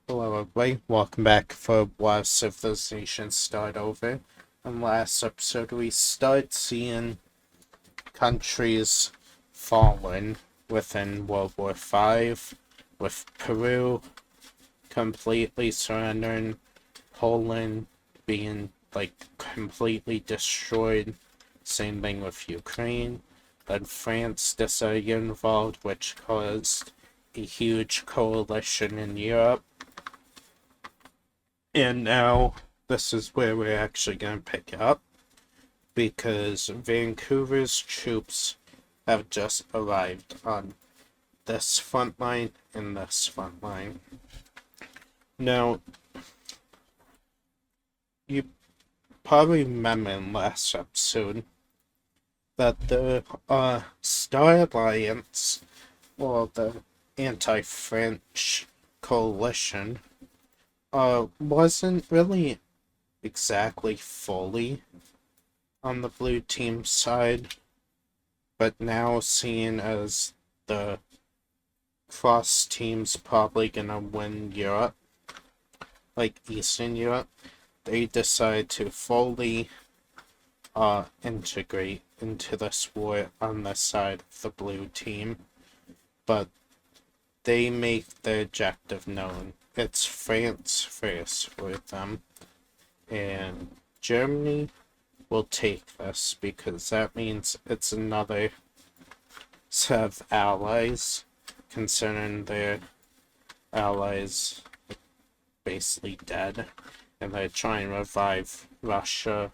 Hello everybody, welcome back for War of Civilization Start Over. In last episode we started seeing countries fallen within World War V, with Peru completely surrendering, Poland being completely destroyed, same thing with Ukraine. Then France decided to get involved, which caused a huge coalition in Europe. And now this is where we're actually going to pick up, because Vancouver's troops have just arrived on this front line and this front line. Now, you probably remember in last episode that the Star Alliance, or the anti-French coalition, wasn't really exactly fully on the blue team side, but now seeing as the cross team's probably gonna win Europe, like Eastern Europe, they decide to fully integrate into this war on the side of the blue team, but they make their objective known. It's France first for them, and Germany will take this because that means it's another set of allies, considering their allies basically dead, and they're trying to revive Russia,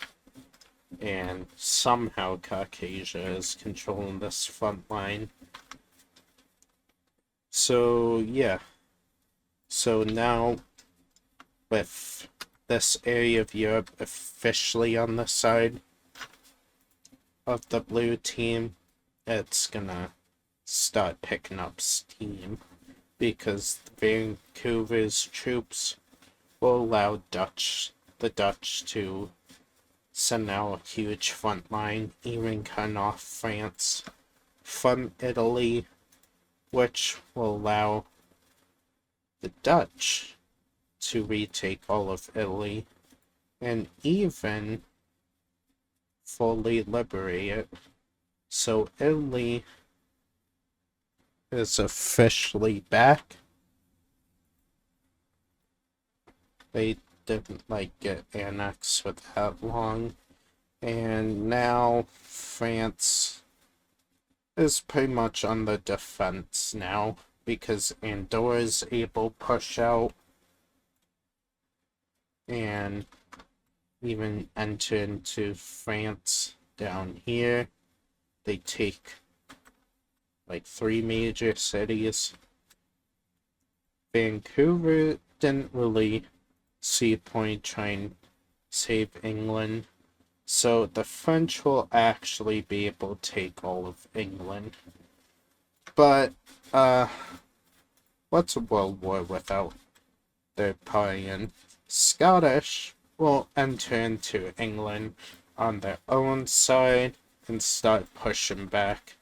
and somehow Caucasia is controlling this front line. So yeah, so now with this area of Europe officially on the side of the blue team, it's gonna start picking up steam, because Vancouver's troops will allow the Dutch to send out a huge front line, even cut off France from Italy, which will allow the Dutch to retake all of Italy and even fully liberate it. So Italy is officially back. They didn't get annexed for that long, and now France is pretty much on the defense now, because Andorra is able to push out and even enter into France down here. They take 3 major cities. Vancouver didn't really see a point trying to save England, so the French will actually be able to take all of England. But what's a world war without their party? And Scottish will enter into England on their own side and start pushing back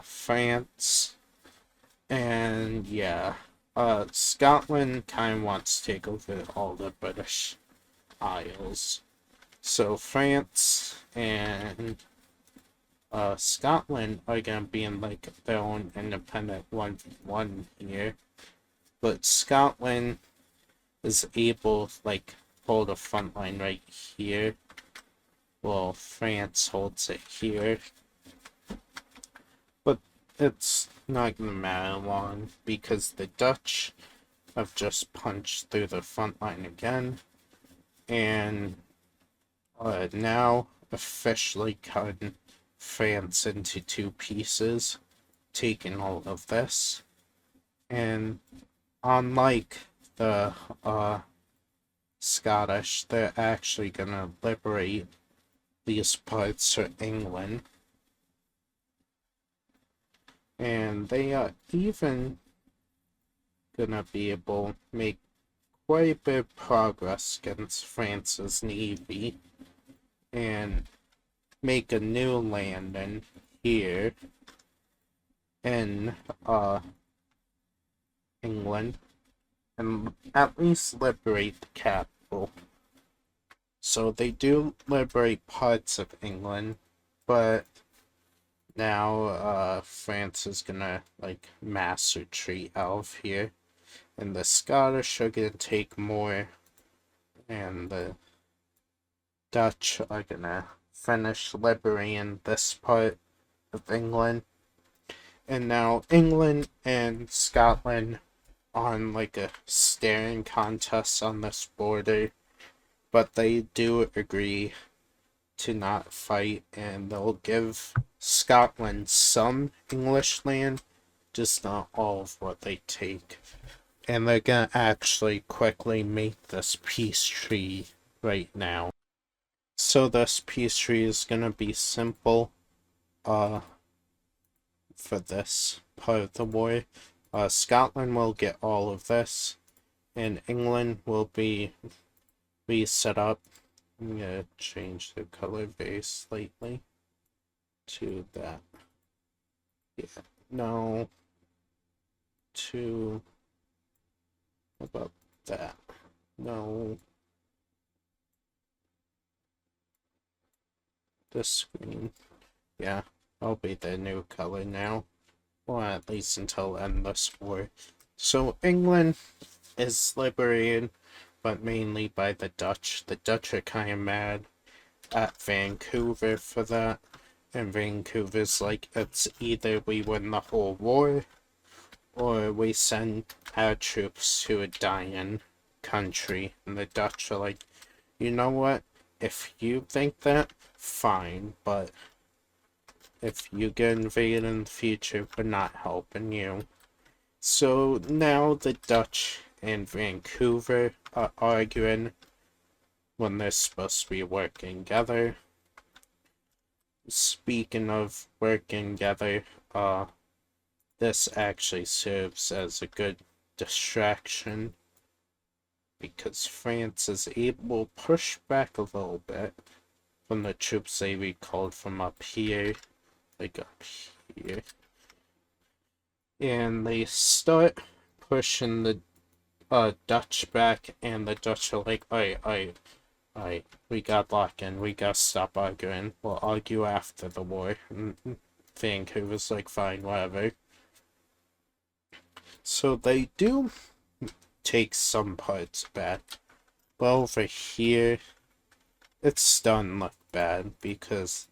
France. And yeah, Scotland kind of wants to take over all the British Isles. So France and Scotland are gonna be in their own independent 1v1 here. But Scotland is able to hold a front line right here, while France holds it here. But it's not gonna matter long, because the Dutch have just punched through the front line again, and now officially cutting France into 2 pieces, taking all of this. And unlike the Scottish, they're actually gonna liberate these parts of England. And they are even gonna be able to make quite a bit of progress against France's navy and make a new landing here in England. and at least liberate the capital. So they do liberate parts of England, but now France is gonna like mass retreat out of here, and the Scottish are gonna take more, and the Dutch are gonna finish liberating this part of England. And now England and Scotland on like a staring contest on this border, but they do agree to not fight, and they'll give Scotland some English land, just not all of what they take. And they're gonna actually quickly make this peace treaty right now. So this peace treaty is gonna be simple for this part of the war. Scotland will get all of this, and England will be reset up. I'm gonna change the color base slightly to that. Yeah, no, to about that. No, the screen. Yeah, I'll be the new color now, or at least until endless war. So England is liberated, but mainly by the Dutch. The Dutch are kind of mad at Vancouver for that, and Vancouver's like, it's either we win the whole war, or we send our troops to a dying country. And the Dutch are like, you know what? If you think that, fine, but if you get invaded in the future, we're not helping you. So now the Dutch and Vancouver are arguing when they're supposed to be working together. Speaking of working together, this actually serves as a good distraction because France is able to push back a little bit from the troops they recalled from up here, like up here. And they start pushing the Dutch back, and the Dutch are like, alright, we got locked in, we gotta stop arguing, we'll argue after the war. And Vancouver's like, fine, whatever. So they do take some parts back, but over here, it's starting to look bad because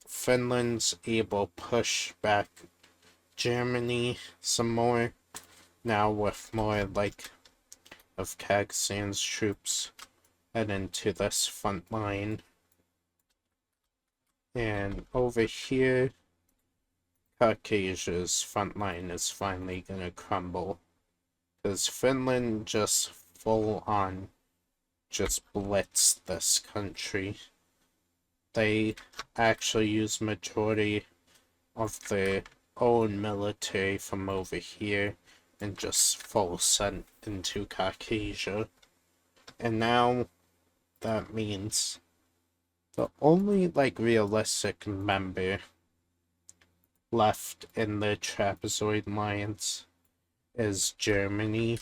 Finland's able to push back Germany some more, now with more like of Kazakhstan's troops heading to this front line. And over here, Caucasia's front line is finally gonna crumble, because Finland just full on just blitzed this country. They actually use majority of their own military from over here and just full sent into Caucasia. And now that means the only like realistic member left in the Trapezoid Alliance is Germany,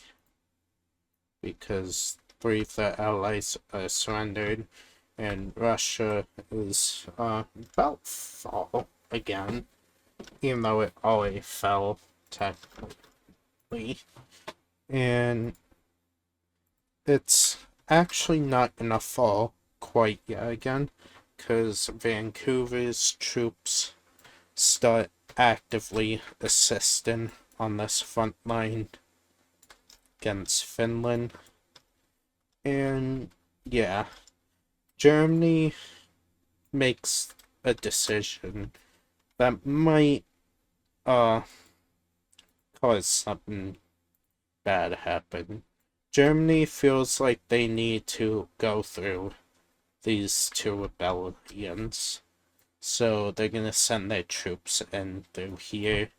because three of the allies are surrendered, and Russia is about fall again, even though it already fell technically. And it's actually not gonna fall quite yet again, because Vancouver's troops start actively assisting on this front line against Finland. And yeah, Germany makes a decision that might cause something bad to happen. Germany feels like they need to go through these two rebellions, so they're gonna send their troops in through here,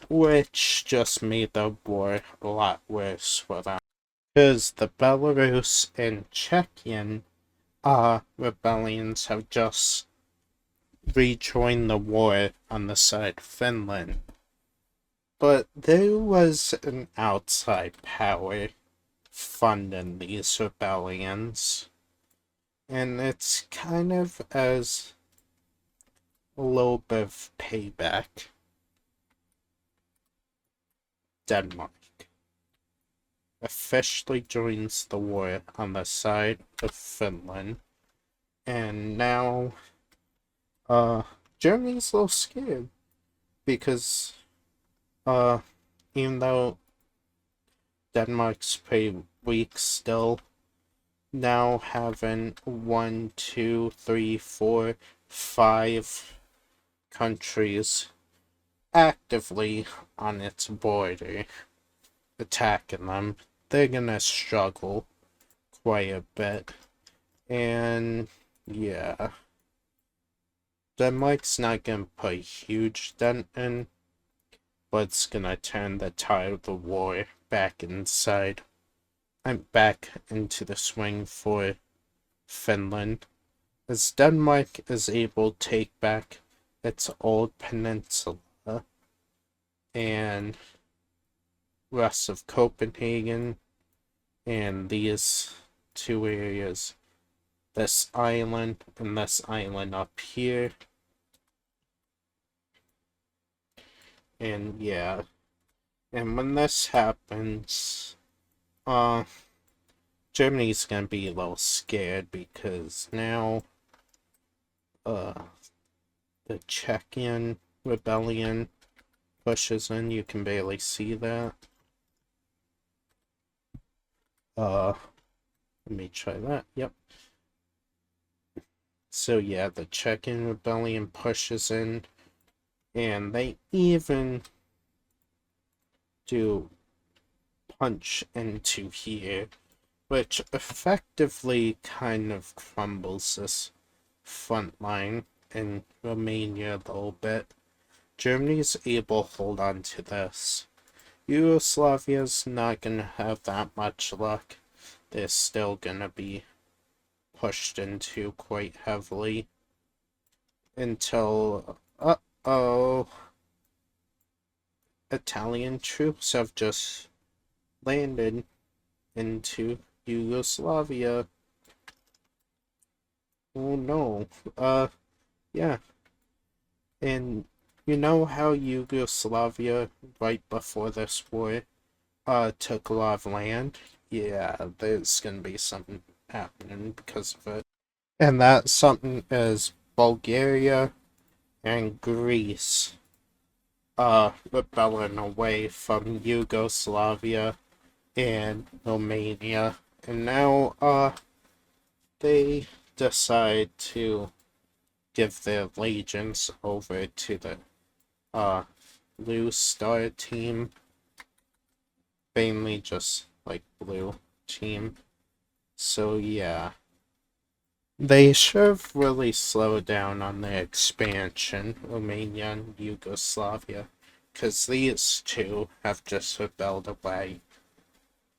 which just made the war a lot worse for them, because the Belarus and Czechian rebellions have just rejoined the war on the side of Finland. But there was an outside power funding these rebellions, and it's kind of as a little bit of payback. Denmark officially joins the war on the side of Finland, and now Germany's a little scared because even though Denmark's pretty weak still, now having 1, 2, 3, 4, 5 countries actively on its border attacking them, they're gonna struggle quite a bit. And yeah, Denmark's not gonna put a huge dent in, but it's gonna turn the tide of the war back inside. I'm back into the swing for Finland, as Denmark is able to take back its old peninsula and rest of Copenhagen and these two areas, this island and this island up here. And yeah, and when this happens, Germany's gonna be a little scared because now, the Czechian rebellion pushes in. You can barely see that. Let me try that. Yep. So yeah, the Czechian rebellion pushes in, and they even do punch into here, which effectively kind of crumbles this front line in Romania a little bit. Germany's able to hold on to this. Yugoslavia's not gonna have that much luck. They're still gonna be pushed into quite heavily until, uh-oh, Italian troops have just landed into Yugoslavia. Oh no. Yeah. And you know how Yugoslavia, right before this war, took a lot of land? Yeah, there's gonna be something happening because of it. And that something is Bulgaria and Greece, rebelling away from Yugoslavia and Romania. And now, they decide to give their allegiance over to the Blue Star team, mainly just like blue team. So yeah, they should have really slowed down on their expansion, Romania and Yugoslavia, because these two have just rebelled away.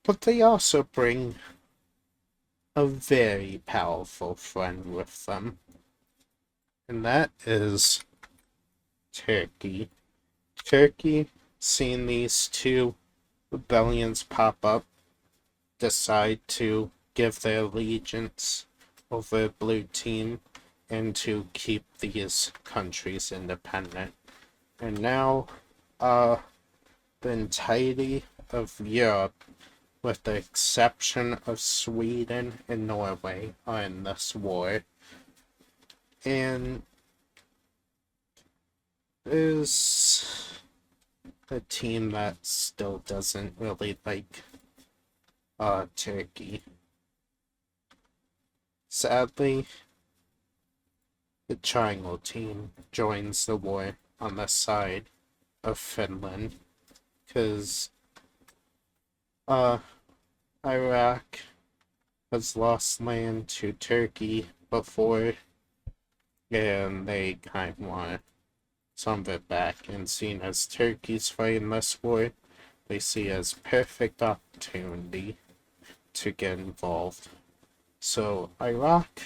But they also bring a very powerful friend with them, and that is Turkey. Turkey, seeing these two rebellions pop up, decide to give their allegiance over blue team and to keep these countries independent. And now, the entirety of Europe, with the exception of Sweden and Norway, are in this war. And there's a team that still doesn't really like Turkey. Sadly, the Triangle team joins the war on the side of Finland, because Iraq has lost land to Turkey before, and they kind of want some of it back, and seeing as Turkey's fighting this war, they see it as perfect opportunity to get involved. So Iraq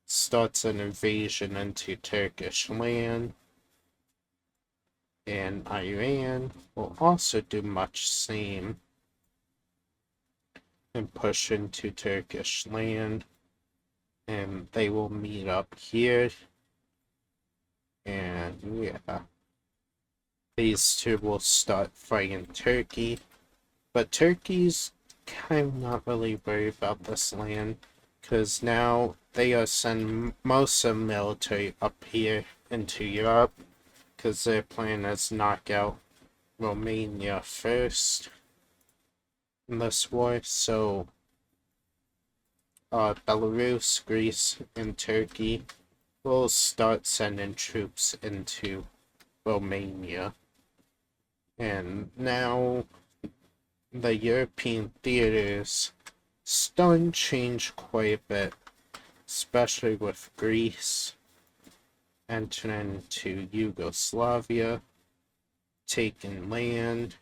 starts an invasion into Turkish land, and Iran will also do much same and push into Turkish land, and they will meet up here, and yeah, these two will start fighting Turkey, but Turkey's kind of not really worried about this land, because now they are sending most of the military up here into Europe, because their plan is knock out Romania first in this war, so Belarus, Greece, and Turkey will start sending troops into Romania. And now the European theaters starting to change quite a bit, especially with Greece entering into Yugoslavia, taking land,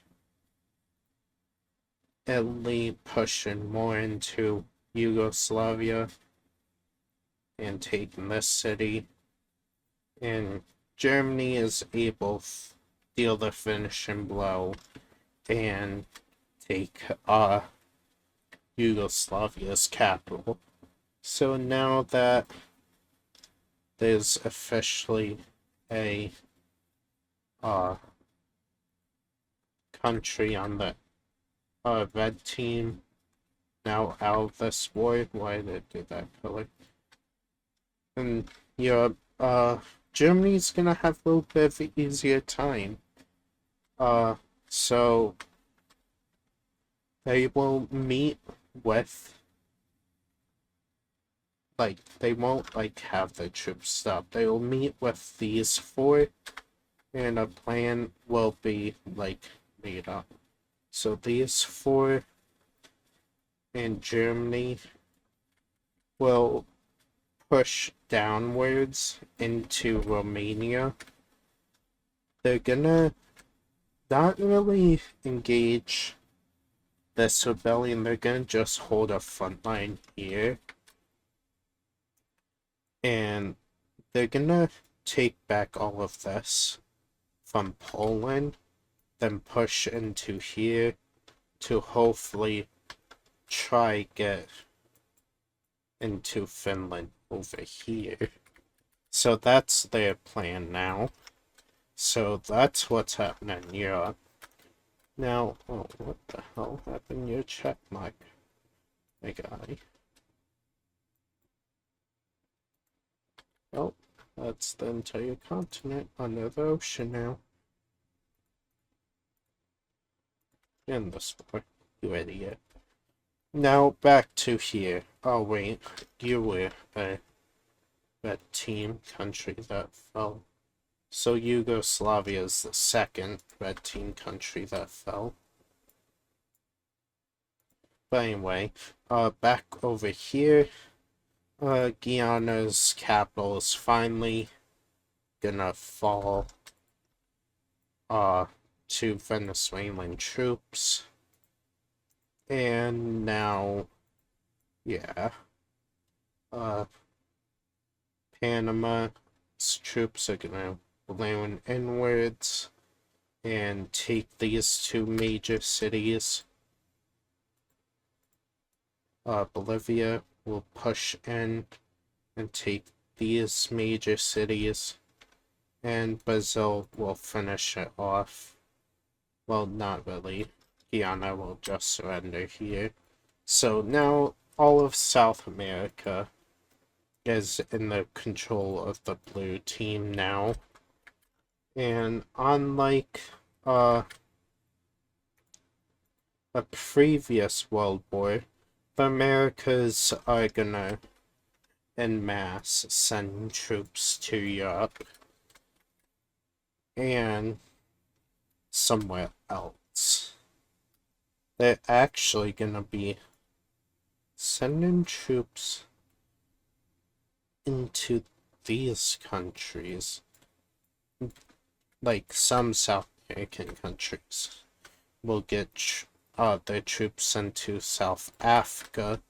Italy pushing more into Yugoslavia and taking this city, and Germany is able to deal the finishing blow and take Yugoslavia's capital. So now that there's officially a country on the red team now out of this war. Why did it do that color? And Europe, Germany's gonna have a little bit of an easier time. So they will meet with, like, they won't, like, have the troops stop. They will meet with these four, and a plan will be, like, made up. So these four and Germany will push downwards into Romania. They're gonna not really engage this rebellion, they're gonna just hold a front line here. And they're gonna take back all of this from Poland, then push into here to hopefully try get into Finland over here. So that's their plan now. So that's what's happening in Europe. Now, oh, what the hell happened to your check mark, my guy? Oh, that's the entire continent under the ocean now. In the sport, you idiot. Now back to here. Oh wait, you were a red team country that fell. So Yugoslavia is the second red team country that fell. But anyway, back over here, Guyana's capital is finally gonna fall to Venezuelan troops. And now, yeah, Panama's troops are gonna balloon inwards and take these two major cities. Bolivia will push in and take these major cities, and Brazil will finish it off. Well, not really. Guyana will just surrender here. So now all of South America is in the control of the blue team now. And unlike a previous world war, the Americas are gonna en masse send troops to Europe and somewhere else. They're actually gonna be sending troops into these countries, like some South American countries will get their troops sent to South Africa,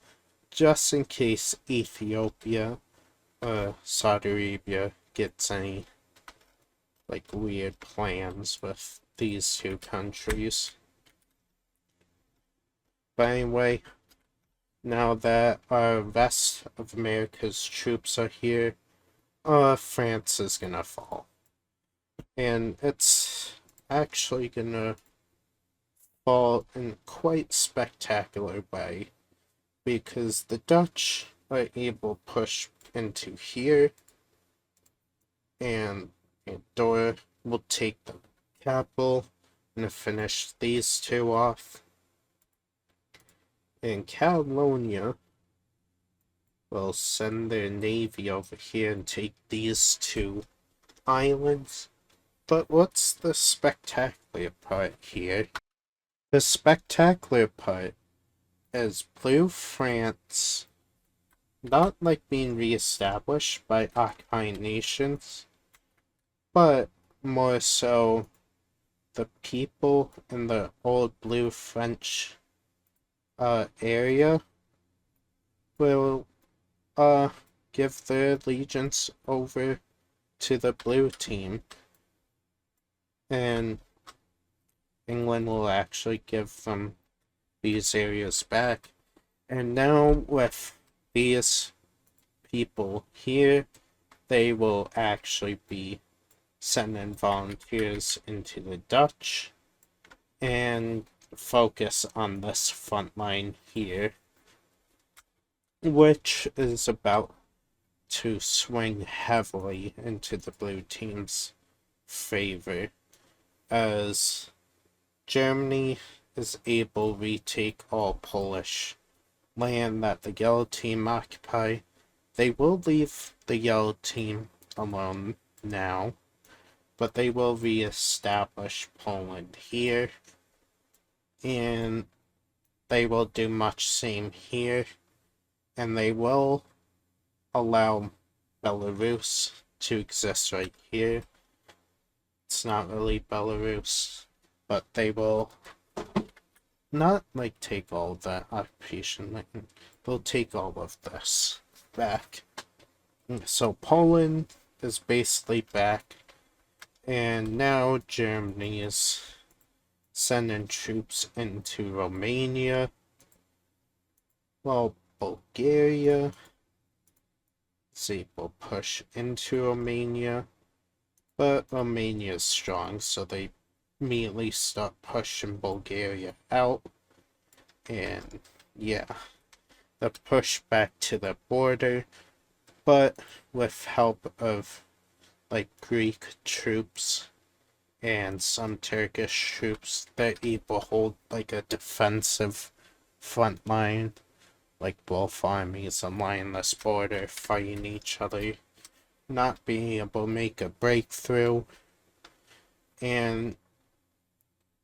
just in case Ethiopia or Saudi Arabia gets any like weird plans with these two countries. But anyway, now that rest of America's troops are here, France is gonna fall. And it's actually gonna fall in quite spectacular way, because the Dutch are able to push into here, and Andorra will take the capital and finish these two off. And Catalonia will send their navy over here and take these two islands. But what's the spectacular part here? The spectacular part is Blue France not like being reestablished by occupying nations, but more so the people in the old Blue French area will give their allegiance over to the blue team, and England will actually give them these areas back. And now with these people here, they will actually be sending volunteers into the Dutch and focus on this front line here, which is about to swing heavily into the blue team's favor, as Germany is able to retake all Polish land that the yellow team occupy. They will leave the yellow team alone now, but they will re-establish Poland here, and they will do much same here, and they will allow Belarus to exist right here. It's not really Belarus, but they will not like take all of that occupation land. They'll take all of this back. So Poland is basically back, and now Germany is sending troops into Romania, while Bulgaria is able to push into Romania, but Romania is strong, so they immediately start pushing Bulgaria out, and yeah, the push back to the border, but with help of like Greek troops and some Turkish troops, they're able to hold like a defensive front line, like both armies along this border fighting each other, not being able to make a breakthrough. And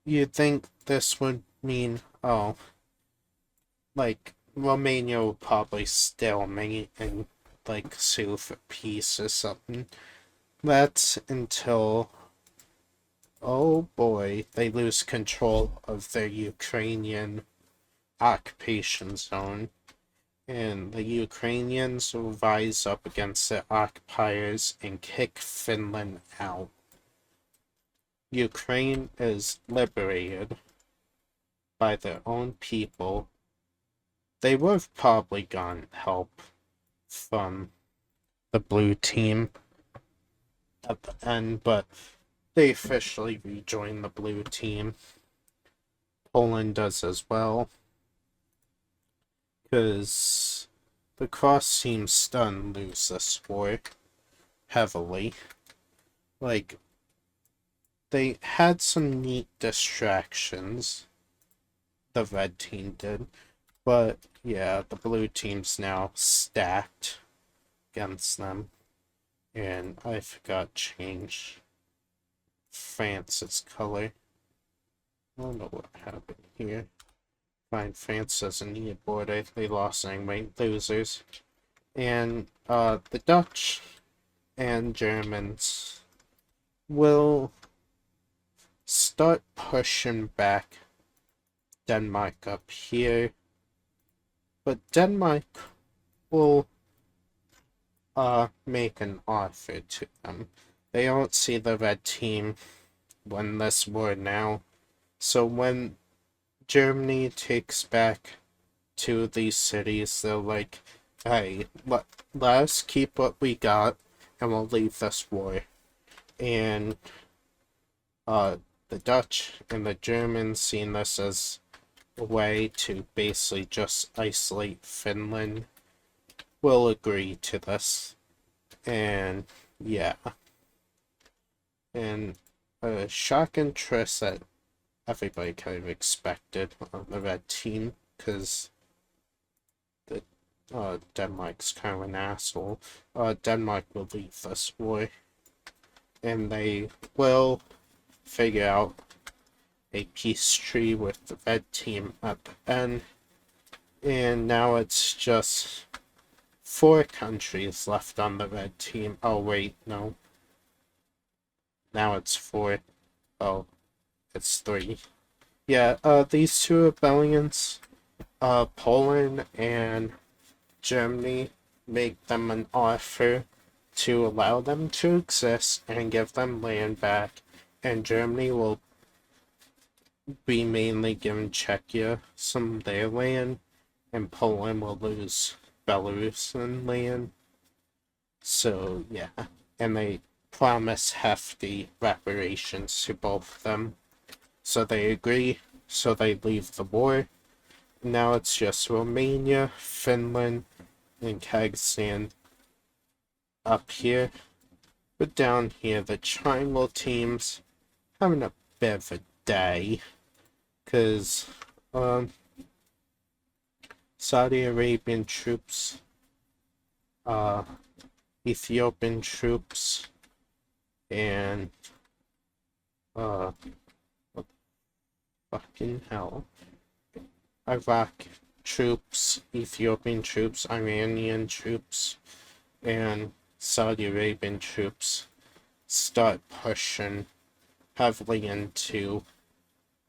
you'd think this would mean, oh, like Romania will probably stalemate and like sue for peace or something. That's until, oh boy, they lose control of their Ukrainian occupation zone, and the Ukrainians will rise up against the occupiers and kick Finland out. Ukraine is liberated by their own people. They would have probably gotten help from the blue team at the end, but they officially rejoined the blue team. Poland does as well, because the cross team stun lose this war heavily. Like, they had some neat distractions, the red team did, but yeah, the blue team's now stacked against them. And I forgot to change France's color. I don't know what happened here. Fine, France doesn't need a border. They lost anyway. Losers. And the Dutch and Germans will start pushing back Denmark up here. But Denmark will make an offer to them. they don't see the red team win this war now. So when Germany takes back two of these cities, they're like, hey, let us keep what we got and we'll leave this war. And the Dutch and the Germans seen this as a way to basically just isolate Finland. Will agree to this. And yeah. And a shocking twist that everybody kind of expected on the red team, because the Denmark's kind of an asshole. Denmark will leave this war, and they will figure out a peace treaty with the red team at the end. And now it's just 4 countries left on the red team. Oh wait, no. Now it's 4. Oh, it's 3. Yeah, these 2 rebellions, Poland and Germany, make them an offer to allow them to exist and give them land back, and Germany will be mainly giving Czechia some of their land, and Poland will lose Belarusian land. So, yeah. And they promise hefty reparations to both of them. So they agree, so they leave the war. Now it's just Romania, Finland, and Kazakhstan up here. But down here, the triangle teams having a bit of a day. Because, Saudi Arabian troops, Ethiopian troops, and, fucking hell. Iraq troops, Ethiopian troops, Iranian troops, and Saudi Arabian troops start pushing heavily into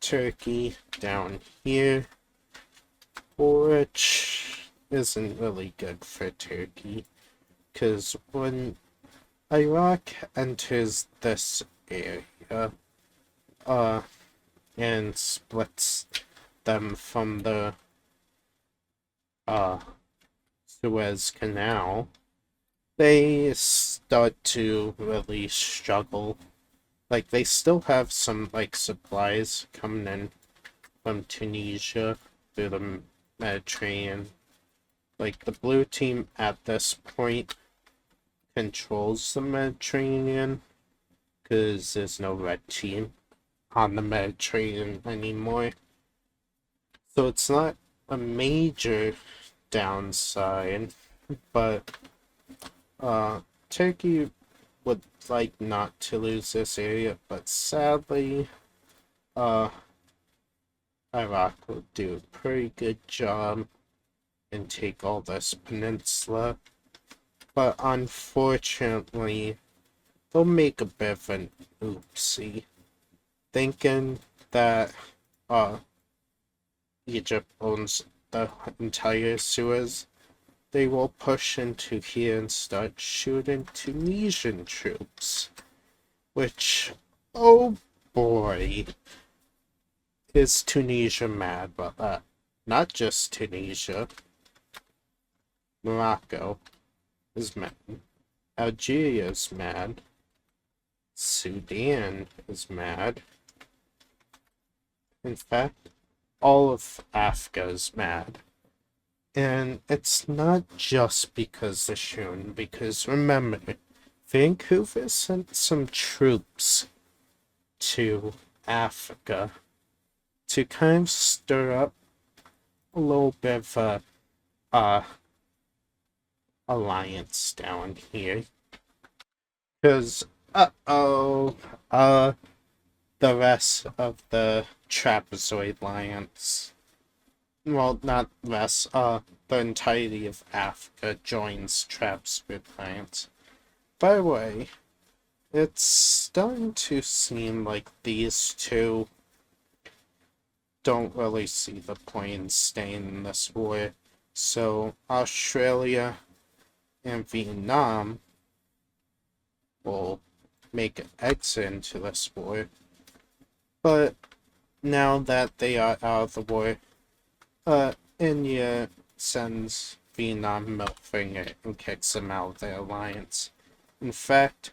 Turkey down here, which isn't really good for Turkey, because when Iraq enters this area, and splits them from the, Suez Canal, they start to really struggle. Like, they still have some, like, supplies coming in from Tunisia through the Mediterranean. Like, the blue team at this point controls the Mediterranean, because there's no red team on the Mediterranean anymore. So it's not a major downside, but Turkey would like not to lose this area, but sadly, Iraq will do a pretty good job and take all this peninsula. But unfortunately, they'll make a bit of an oopsie, thinking that Egypt owns the entire Suez. They will push into here and start shooting Tunisian troops. Which, oh boy, is Tunisia mad about that. Not just Tunisia. Morocco is mad. Algeria is mad. Sudan is mad. In fact, all of Africa is mad. And it's not just because they're shooting, because remember, Vancouver sent some troops to Africa to kind of stir up a little bit of a alliance down here. Because, the rest of the Trapezoid Alliance, well, not rest, the entirety of Africa joins Trapezoid Alliance. By the way, it's starting to seem like these two don't really see the point in staying in this war. So Australia and Vietnam will make an exit into this war. But now that they are out of the war, India sends Vietnam middle finger and kicks them out of their alliance. In fact,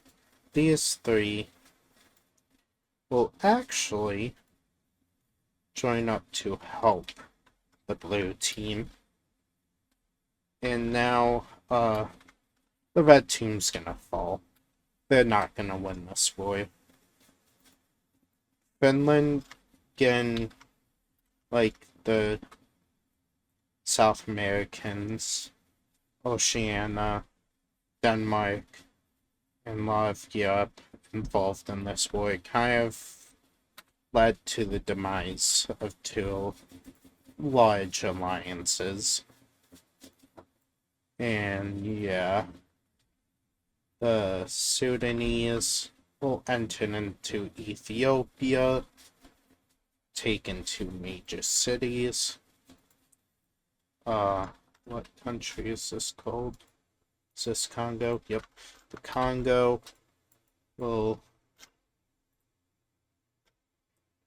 these three will actually join up to help the blue team. And now, the red team's gonna fall. They're not gonna win this war. Finland, again, like the South Americans, Oceania, Denmark, and a lot of Europe involved in this war, it kind of led to the demise of two large alliances. And yeah, the Sudanese will enter into Ethiopia, taken two major cities. What country is this called? Is this Congo? Yep. The Congo will...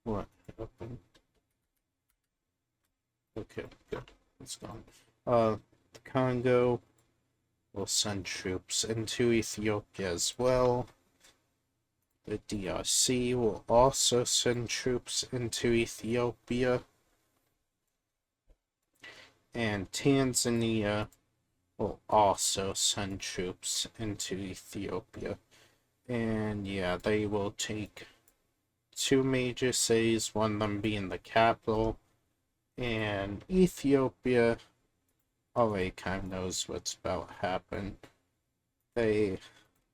What happened? Okay, good. It's gone. The Congo will send troops into Ethiopia as well. The DRC will also send troops into Ethiopia. And Tanzania will also send troops into Ethiopia. And yeah, they will take two major cities, one of them being the capital. And Ethiopia already kind of knows what's about to happen. They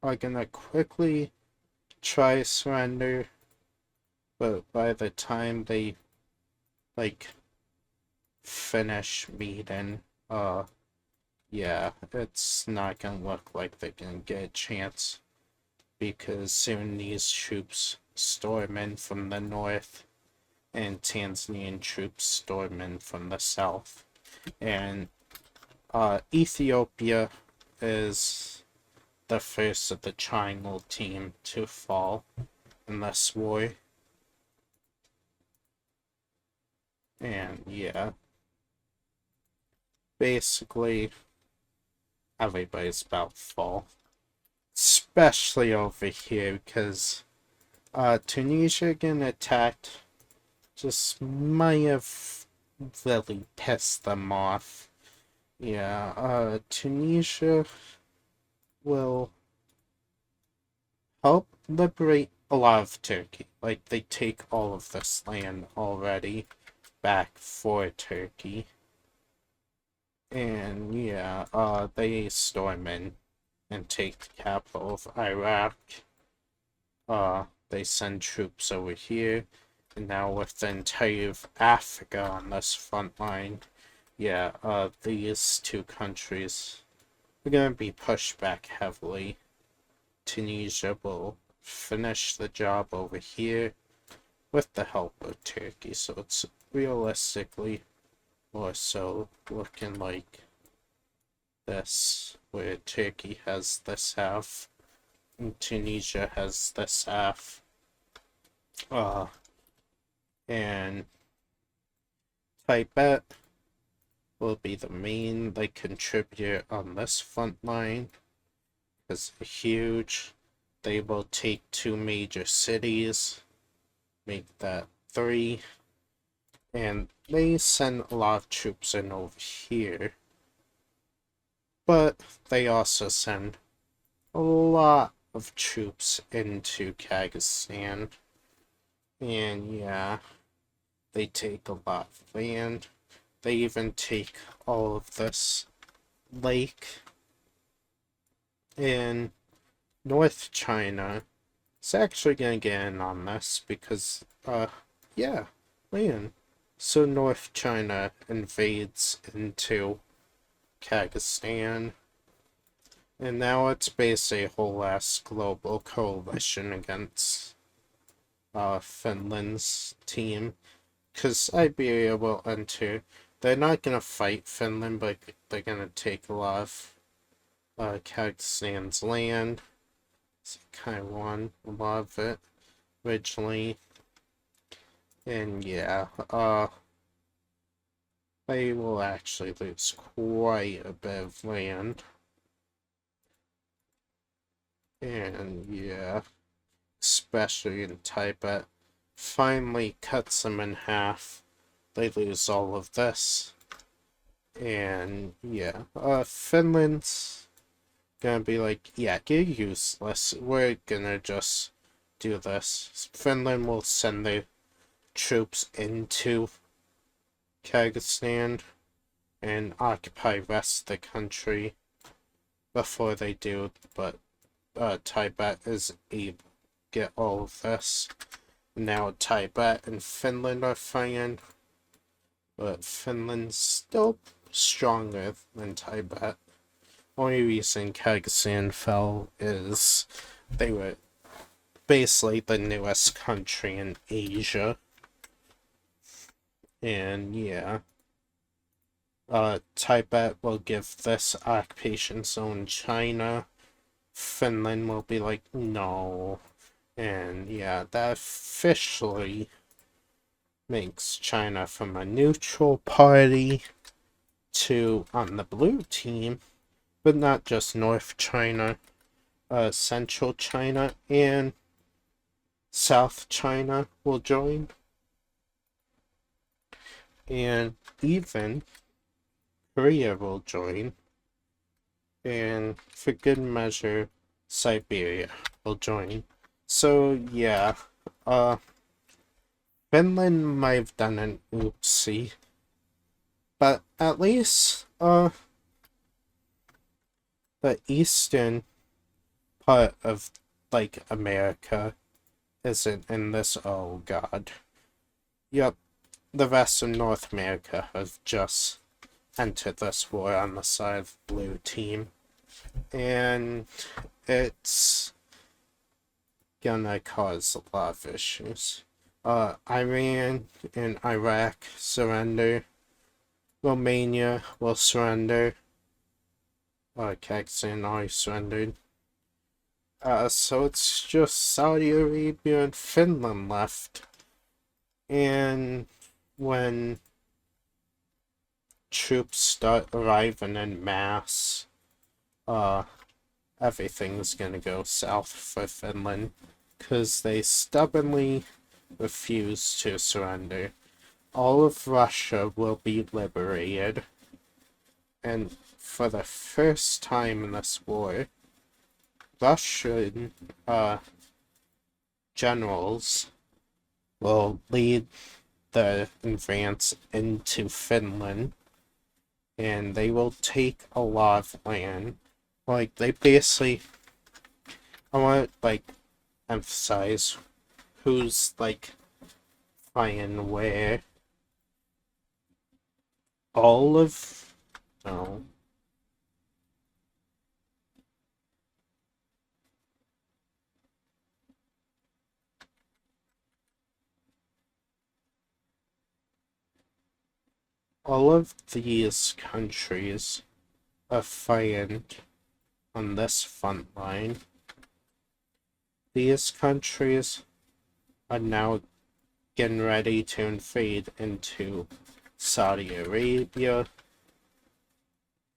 are gonna quickly try surrender, but by the time they finish meeting, yeah, it's not gonna look like they're gonna get a chance, because soon these troops storm in from the north and Tanzanian troops storm in from the south. And Ethiopia is the first of the triangle team to fall in this war. And yeah, basically everybody's about to fall. Especially over here, because Tunisia getting attacked just might have really pissed them off. Yeah, Tunisia will help liberate a lot of Turkey. Like, they take all of this land already back for Turkey. And yeah, they storm in and take the capital of Iraq. They send troops over here. And now with the entire of Africa on this front line, yeah, these two countries are gonna be pushed back heavily. Tunisia will finish the job over here with the help of Turkey, so it's realistically more so looking like this, where Turkey has this half and Tunisia has this half. And Tibet will be the main contributor on this front line, because they're huge. They will take two major cities, make that three, and they send a lot of troops in over here. But they also send a lot of troops into Kazakhstan. And yeah, they take a lot of land. They even take all of this lake. In North China, it's actually gonna get in on this because, yeah, land. So North China invades into Kazakhstan, and now it's basically a whole ass global coalition against Finland's team, because Iberia will enter. They're not gonna fight Finland, but they're gonna take a lot of Kazakhstan's land. So kind of won a lot of it originally. And yeah, they will actually lose quite a bit of land. And yeah, especially in Tibet, finally cuts them in half. They lose all of this. And yeah, Finland's gonna be like, yeah, you're useless. We're gonna just do this. Finland will send their troops into Kyrgyzstan and occupy rest of the country before they do, but Tibet is able to get all of this. Now Tibet and Finland are fighting, but Finland's still stronger than Tibet. Only reason Kyrgyzstan fell is they were basically the newest country in Asia. And yeah, Tibet will give this occupation zone China. Finland will be like, no. And yeah, that officially makes China from a neutral party to on the blue team, but not just North China, Central China and South China will join. And even Korea will join. And for good measure, Siberia will join. So yeah, Finland might have done an oopsie, but at least the eastern part of like America isn't in this. Oh god. Yep, the rest of North America have just entered this war on the side of the blue team, and it's gonna cause a lot of issues. Iran and Iraq surrender. Romania will surrender. Kazakhstan already surrendered. So it's just Saudi Arabia and Finland left. And when troops start arriving en masse, everything's gonna go south for Finland, because they stubbornly refuse to surrender. All of Russia will be liberated, and for the first time in this war, Russian generals will lead the advance into Finland, and they will take a lot of land. Like, they basically, I want to, like, emphasize who's, like, fighting where. All of, no. All of these countries are fighting on this front line. These countries are now getting ready to invade into Saudi Arabia,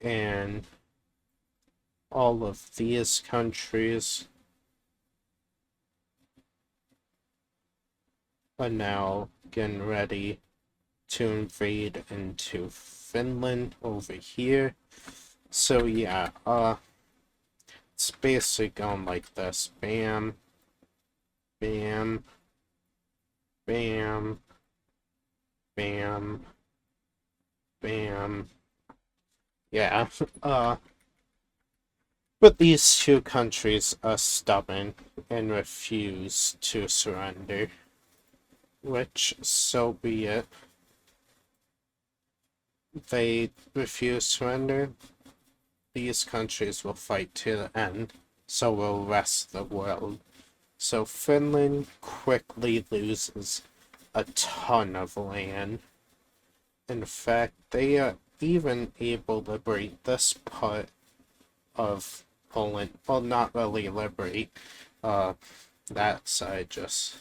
and all of these countries are now getting ready to invade into Finland over here. So yeah, it's basically going like this. Bam, bam, bam, bam, bam. Yeah, but these two countries are stubborn and refuse to surrender, which, so be it. They refuse to surrender. These countries will fight to the end, so will the rest of the world. So Finland quickly loses a ton of land. In fact, they are even able to liberate this part of Poland, well, not really liberate. That side just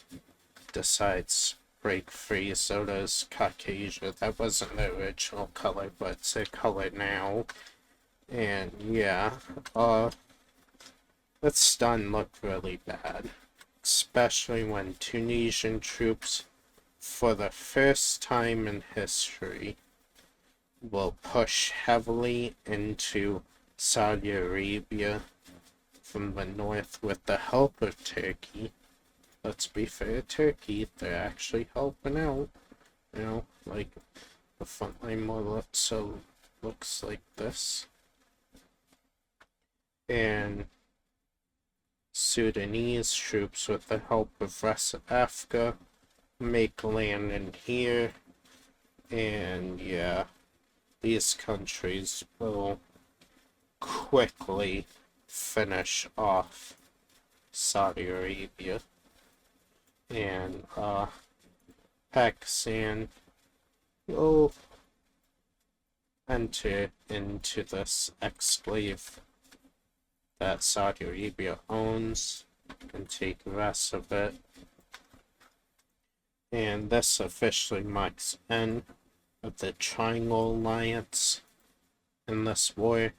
decides break free. So does Caucasia. That wasn't the original color, but it's a color now. And yeah, it's starting to look really bad, especially when Tunisian troops, for the first time in history, will push heavily into Saudi Arabia from the north with the help of Turkey. Let's be fair, Turkey, they're actually helping out. You know, like the frontline more so looks like this. And Sudanese troops, with the help of rest of Africa, make land in here. And yeah, these countries will quickly finish off Saudi Arabia. And Pakistan will enter into this exclave that Saudi Arabia owns and take the rest of it. And this officially marks the end of the Triangle Alliance in this war,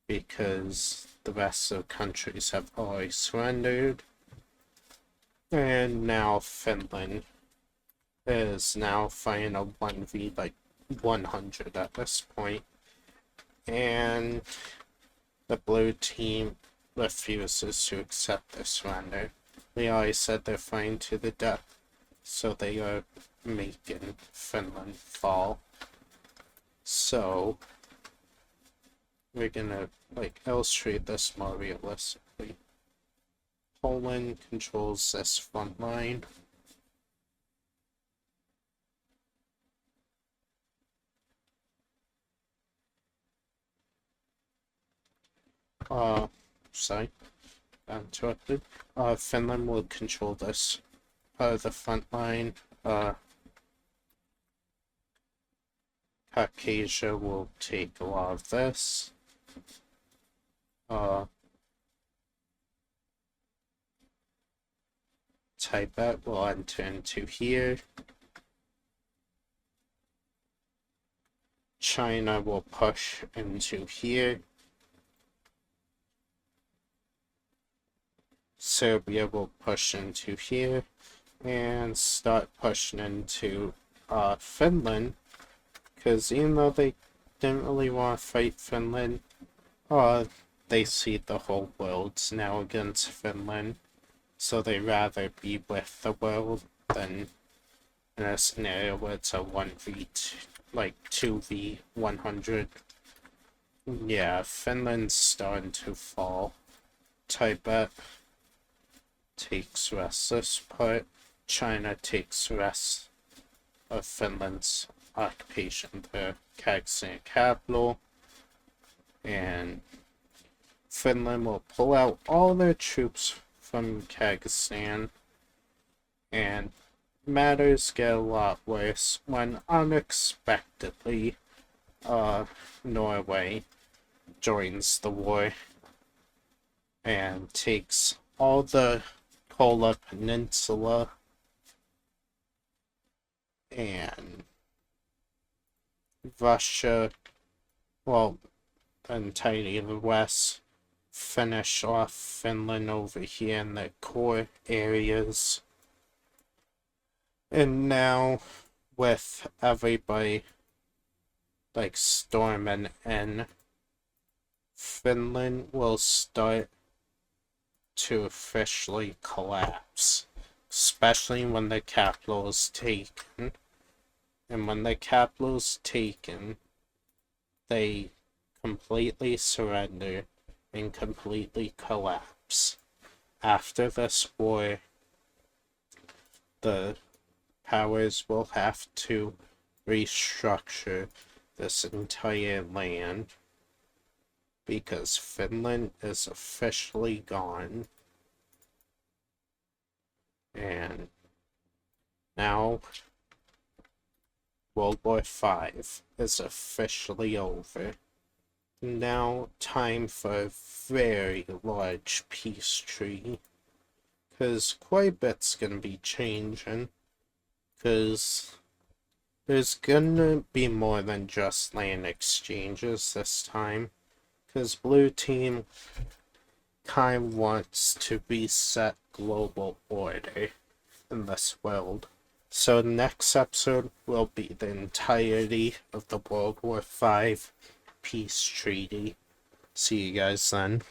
because the rest of the countries have already surrendered. And now Finland is now fighting a 1v like 100 at this point. And the blue team refuses to accept the surrender. They already said they're fighting to the death, so they are making Finland fall. So we're gonna like illustrate this more realistically. Poland controls this front line. Sorry, interrupted. Finland will control this part of the front line. Caucasia will take a lot of this. Tibet will enter into here. China will push into here. Serbia will push into here and start pushing into Finland, because even though they didn't really want to fight Finland, they see the whole world's now against Finland, so they rather be with the world than in a scenario where it's a 1v2, like 2v100. Yeah, Finland's starting to fall. Tibet takes rest this part. China takes rest of Finland's occupation, the Kazakhstan capital. And Finland will pull out all their troops from Kazakhstan. And matters get a lot worse when unexpectedly Norway joins the war and takes all the Kola Peninsula and Russia, well, entirely the west, finish off Finland over here in the core areas. And now, with everybody like storming in, Finland will start to officially collapse, especially when the capital is taken. And when the capital is taken, they completely surrender and completely collapse. After this war, the powers will have to restructure this entire land, because Finland is officially gone. And now World War V is officially over. Now, time for a very large peace treaty. Because quite a bit's gonna be changing. Because there's gonna be more than just land exchanges this time. Because Blue Team kind of wants to reset global order in this world. So next episode will be the entirety of the World War V peace treaty. See you guys then.